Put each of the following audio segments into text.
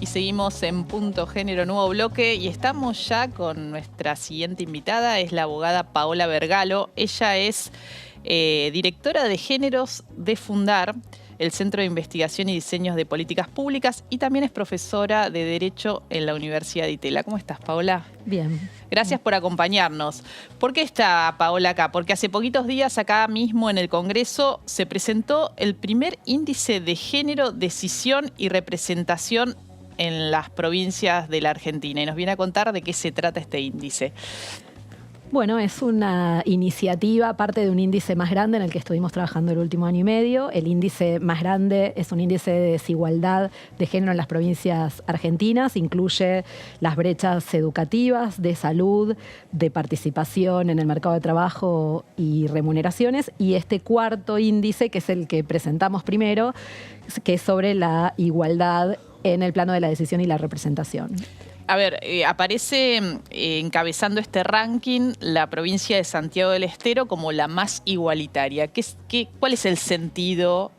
y seguimos en Punto Género, nuevo bloque, y estamos ya con nuestra siguiente invitada, es la abogada Paola Vergalo. Ella es directora de géneros de Fundar, el Centro de Investigación y Diseños de Políticas Públicas, y también es profesora de Derecho en la Universidad de Itela. ¿Cómo estás, Paola? Bien. Gracias por acompañarnos. ¿Por qué está Paola acá? Porque hace poquitos días acá mismo en el Congreso se presentó el primer índice de género, decisión y representación en las provincias de la Argentina. Y nos viene a contar de qué se trata este índice. Bueno, es una iniciativa, parte de un índice más grande en el que estuvimos trabajando el último año y medio. El índice más grande es un índice de desigualdad de género en las provincias argentinas. Incluye las brechas educativas, de salud, de participación en el mercado de trabajo y remuneraciones. Y este cuarto índice, que es el que presentamos primero, que es sobre la igualdad en el plano de la decisión y la representación. A ver, aparece encabezando este ranking la provincia de Santiago del Estero como la más igualitaria. ¿Cuál es el sentido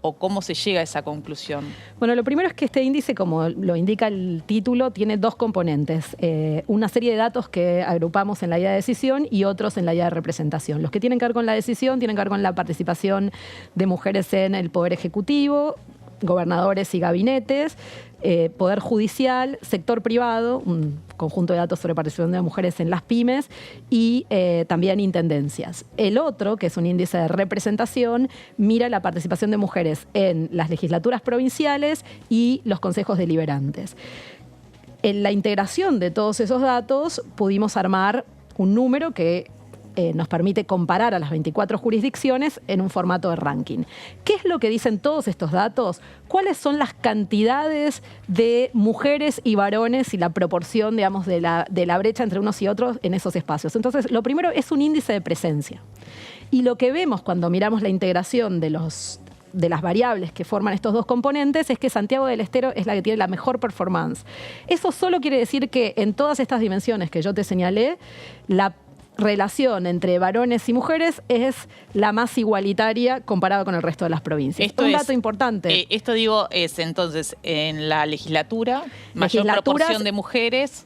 o cómo se llega a esa conclusión? Bueno, lo primero es que este índice, como lo indica el título, tiene dos componentes. Una serie de datos que agrupamos en la guía de decisión y otros en la guía de representación. Los que tienen que ver con la decisión tienen que ver con la participación de mujeres en el Poder Ejecutivo, gobernadores y gabinetes, Poder Judicial, sector privado, un conjunto de datos sobre participación de mujeres en las pymes y también intendencias. El otro, que es un índice de representación, mira la participación de mujeres en las legislaturas provinciales y los consejos deliberantes. En la integración de todos esos datos pudimos armar un número que nos permite comparar a las 24 jurisdicciones en un formato de ranking. ¿Qué es lo que dicen todos estos datos? ¿Cuáles son las cantidades de mujeres y varones y la proporción, digamos, de la brecha entre unos y otros en esos espacios? Entonces, lo primero es un índice de presencia. Y lo que vemos cuando miramos la integración de las variables que forman estos dos componentes es que Santiago del Estero es la que tiene la mejor performance. Eso solo quiere decir que en todas estas dimensiones que yo te señalé, la relación entre varones y mujeres es la más igualitaria comparado con el resto de las provincias. Esto un dato importante. Esto digo es entonces en la legislatura, mayor proporción de mujeres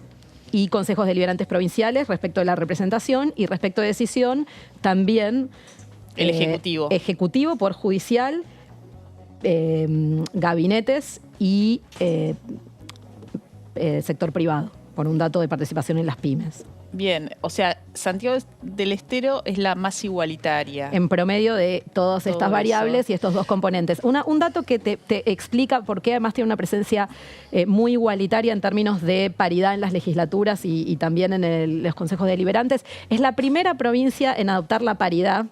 y consejos deliberantes provinciales respecto de la representación, y respecto de decisión también el ejecutivo. Ejecutivo, Poder Judicial, gabinetes y sector privado, por un dato de participación en las pymes. Bien, o sea, Santiago del Estero es la más igualitaria. En promedio de todas estas variables y estos dos componentes. Un dato que te explica por qué además tiene una presencia muy igualitaria en términos de paridad en las legislaturas y también en los consejos deliberantes. Es la primera provincia en adoptar la paridad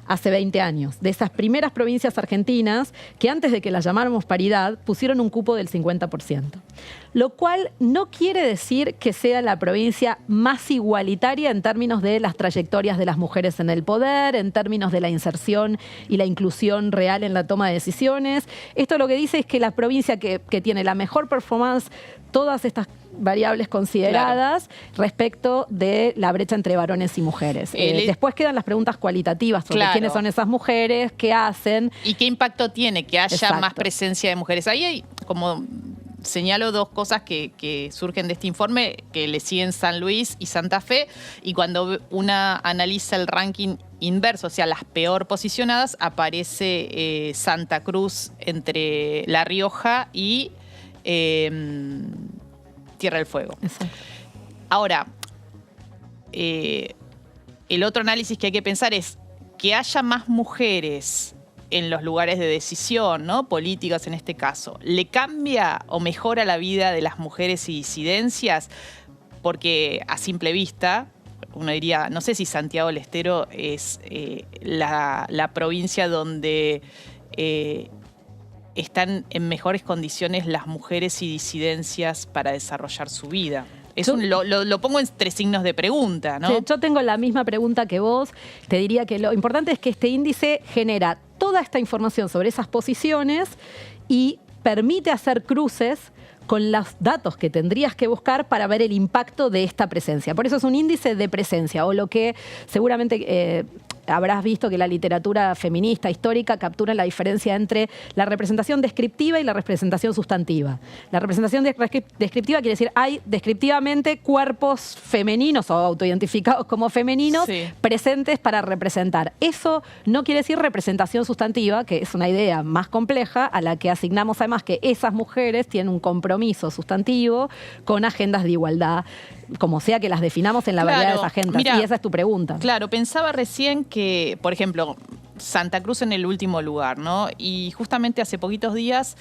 hace 20 años. De esas primeras provincias argentinas que antes de que las llamáramos paridad pusieron un cupo del 50%. Lo cual no quiere decir que sea la provincia más igualitaria en términos de las trayectorias de las mujeres en el poder, en términos de la inserción y la inclusión real en la toma de decisiones. Esto lo que dice es que la provincia que tiene la mejor performance, todas estas variables consideradas, claro, respecto de la brecha entre varones y mujeres. Después quedan las preguntas cualitativas sobre, claro, quiénes son esas mujeres, qué hacen. ¿Y qué impacto tiene que haya más presencia de mujeres? Ahí hay, como señalo, dos cosas que surgen de este informe, que le siguen San Luis y Santa Fe, y cuando una analiza el ranking inverso, o sea, las peor posicionadas, aparece Santa Cruz entre La Rioja y Tierra del Fuego. Exacto. Ahora, el otro análisis que hay que pensar es que haya más mujeres en los lugares de decisión, ¿no?, políticas en este caso. ¿Le cambia o mejora la vida de las mujeres y disidencias? Porque a simple vista uno diría, no sé si Santiago del Estero es la provincia donde están en mejores condiciones las mujeres y disidencias para desarrollar su vida. Lo pongo entre signos de pregunta, ¿no? Yo tengo la misma pregunta que vos. Te diría que lo importante es que este índice genera toda esta información sobre esas posiciones y permite hacer cruces con los datos que tendrías que buscar para ver el impacto de esta presencia. Por eso es un índice de presencia, o lo que seguramente habrás visto que la literatura feminista histórica captura la diferencia entre la representación descriptiva y la representación sustantiva. La representación descriptiva quiere decir hay descriptivamente cuerpos femeninos o autoidentificados como femeninos presentes para representar. Eso no quiere decir representación sustantiva, que es una idea más compleja a la que asignamos además que esas mujeres tienen un compromiso sustantivo con agendas de igualdad, como sea que las definamos en la variedad de esas agendas. Mira, y esa es tu pregunta. Claro, pensaba recién que, por ejemplo, Santa Cruz en el último lugar, ¿no? Y justamente hace poquitos días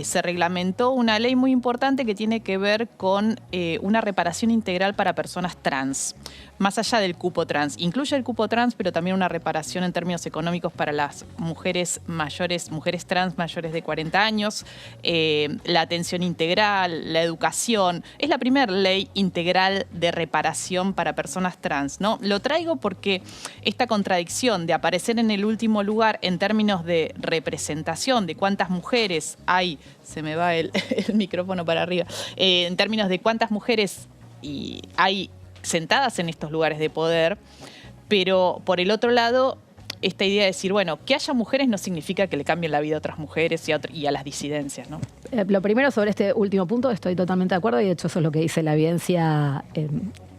se reglamentó una ley muy importante que tiene que ver con una reparación integral para personas trans, más allá del cupo trans. Incluye el cupo trans, pero también una reparación en términos económicos para las mujeres mayores, mujeres trans mayores de 40 años, la atención integral, la educación. Es la primera ley integral de reparación para personas trans, ¿no? Lo traigo porque esta contradicción de aparecer en el último lugar en términos de representación, de cuántas mujeres hay, se me va el micrófono para arriba, en términos de cuántas mujeres hay sentadas en estos lugares de poder, pero por el otro lado, esta idea de decir, bueno, que haya mujeres no significa que le cambien la vida a otras mujeres y a las disidencias, ¿no? Lo primero, sobre este último punto, estoy totalmente de acuerdo y de hecho eso es lo que dice la evidencia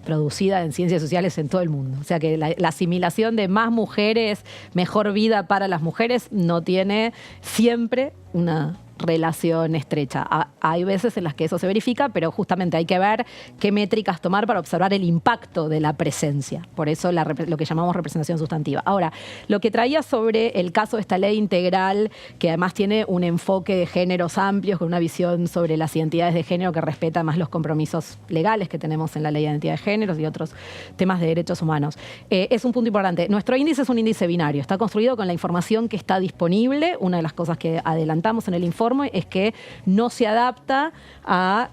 producida en ciencias sociales en todo el mundo. O sea que la asimilación de más mujeres, mejor vida para las mujeres, no tiene siempre una relación estrecha. Hay veces en las que eso se verifica, pero justamente hay que ver qué métricas tomar para observar el impacto de la presencia. Por eso lo que llamamos representación sustantiva. Ahora, lo que traía sobre el caso de esta ley integral, que además tiene un enfoque de géneros amplios, con una visión sobre las identidades de género que respeta más los compromisos legales que tenemos en la ley de identidad de géneros y otros temas de derechos humanos. Es un punto importante. Nuestro índice es un índice binario. Está construido con la información que está disponible. Una de las cosas que adelantamos en el informe es que no se adapta a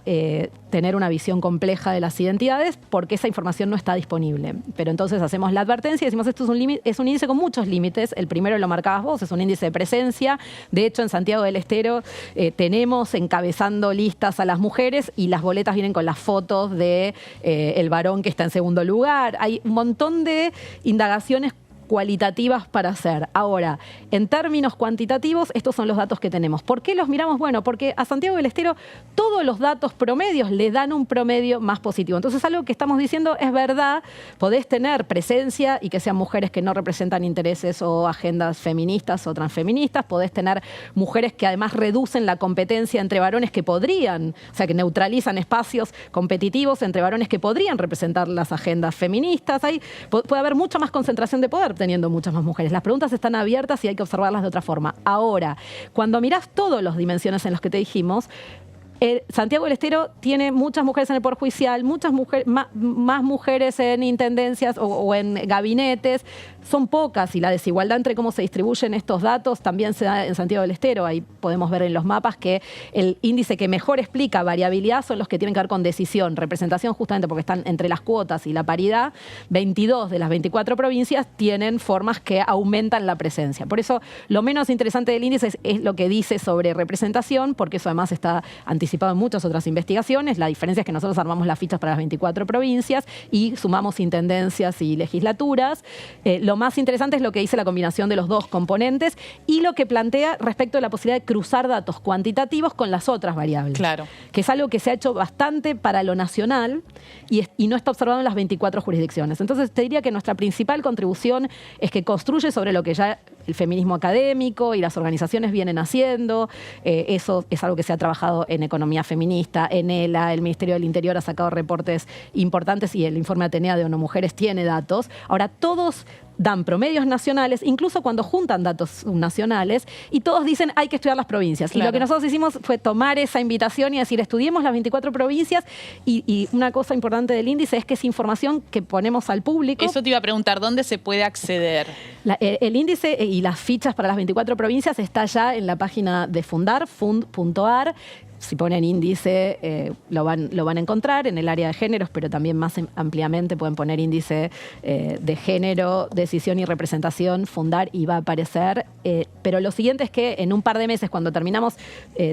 tener una visión compleja de las identidades porque esa información no está disponible. Pero entonces hacemos la advertencia y decimos esto es un índice con muchos límites. El primero lo marcabas vos, es un índice de presencia. De hecho, en Santiago del Estero tenemos encabezando listas a las mujeres y las boletas vienen con las fotos de el varón que está en segundo lugar. Hay un montón de indagaciones cualitativas para hacer. Ahora, en términos cuantitativos, estos son los datos que tenemos. ¿Por qué los miramos? Bueno, porque a Santiago del Estero todos los datos promedios le dan un promedio más positivo. Entonces, algo que estamos diciendo es verdad, podés tener presencia y que sean mujeres que no representan intereses o agendas feministas o transfeministas, podés tener mujeres que además reducen la competencia entre varones que podrían, o sea, que neutralizan espacios competitivos entre varones que podrían representar las agendas feministas. Puede haber mucha más concentración de poder teniendo muchas más mujeres. Las preguntas están abiertas y hay que observarlas de otra forma. Ahora, cuando mirás todas las dimensiones en las que te dijimos, Santiago del Estero tiene muchas mujeres en el Poder Judicial, más mujeres en intendencias o en gabinetes. Son pocas y la desigualdad entre cómo se distribuyen estos datos también se da en Santiago del Estero. Ahí podemos ver en los mapas que el índice que mejor explica variabilidad son los que tienen que ver con decisión, representación, justamente porque están entre las cuotas y la paridad. 22 de las 24 provincias tienen formas que aumentan la presencia. Por eso, lo menos interesante del índice es lo que dice sobre representación, porque eso además está anticipado en muchas otras investigaciones. La diferencia es que nosotros armamos las fichas para las 24 provincias y sumamos intendencias y legislaturas. Lo más interesante es lo que dice la combinación de los dos componentes y lo que plantea respecto a la posibilidad de cruzar datos cuantitativos con las otras variables. Claro. Que es algo que se ha hecho bastante para lo nacional y no está observado en las 24 jurisdicciones. Entonces te diría que nuestra principal contribución es que construye sobre lo que ya el feminismo académico y las organizaciones vienen haciendo. Eso es algo que se ha trabajado en economía feminista, en ELA, el Ministerio del Interior ha sacado reportes importantes y el informe Atenea de ONU Mujeres tiene datos. Ahora, todos dan promedios nacionales, incluso cuando juntan datos nacionales, y todos dicen hay que estudiar las provincias. Claro. Y lo que nosotros hicimos fue tomar esa invitación y decir, estudiemos las 24 provincias, y una cosa importante del índice es que es información que ponemos al público. Eso te iba a preguntar, ¿dónde se puede acceder? El índice y las fichas para las 24 provincias está ya en la página de Fundar, fund.ar. si ponen índice, lo van a encontrar en el área de géneros, pero también más ampliamente pueden poner índice de género, decisión y representación, fundar, y va a aparecer. Pero lo siguiente es que en un par de meses, cuando terminamos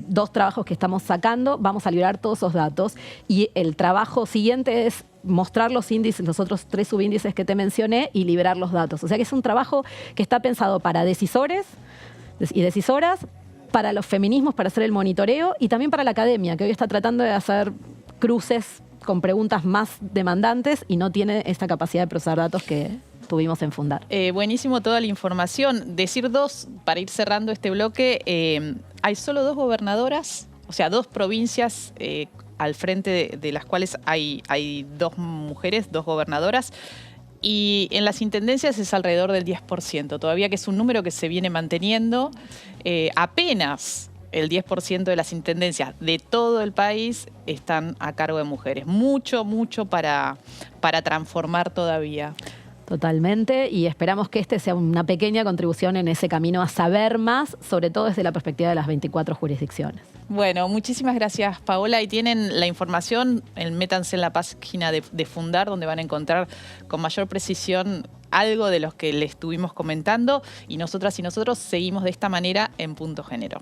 2 trabajos que estamos sacando, vamos a liberar todos esos datos. Y el trabajo siguiente es mostrar los índices, los otros 3 subíndices que te mencioné, y liberar los datos. O sea que es un trabajo que está pensado para decisores y decisoras, para los feminismos, para hacer el monitoreo, y también para la academia, que hoy está tratando de hacer cruces con preguntas más demandantes y no tiene esta capacidad de procesar datos que tuvimos en Fundar. Buenísimo toda la información. Decir 2, para ir cerrando este bloque, hay solo 2 gobernadoras, o sea, 2 provincias al frente de las cuales hay 2 mujeres, 2 gobernadoras. Y en las intendencias es alrededor del 10%, todavía, que es un número que se viene manteniendo. Apenas el 10% de las intendencias de todo el país están a cargo de mujeres. Mucho para transformar todavía. Totalmente, y esperamos que este sea una pequeña contribución en ese camino a saber más, sobre todo desde la perspectiva de las 24 jurisdicciones. Bueno, muchísimas gracias, Paola. Y tienen la información, métanse en la página de Fundar, donde van a encontrar con mayor precisión algo de los que les estuvimos comentando. Y nosotras y nosotros seguimos de esta manera en Punto Género.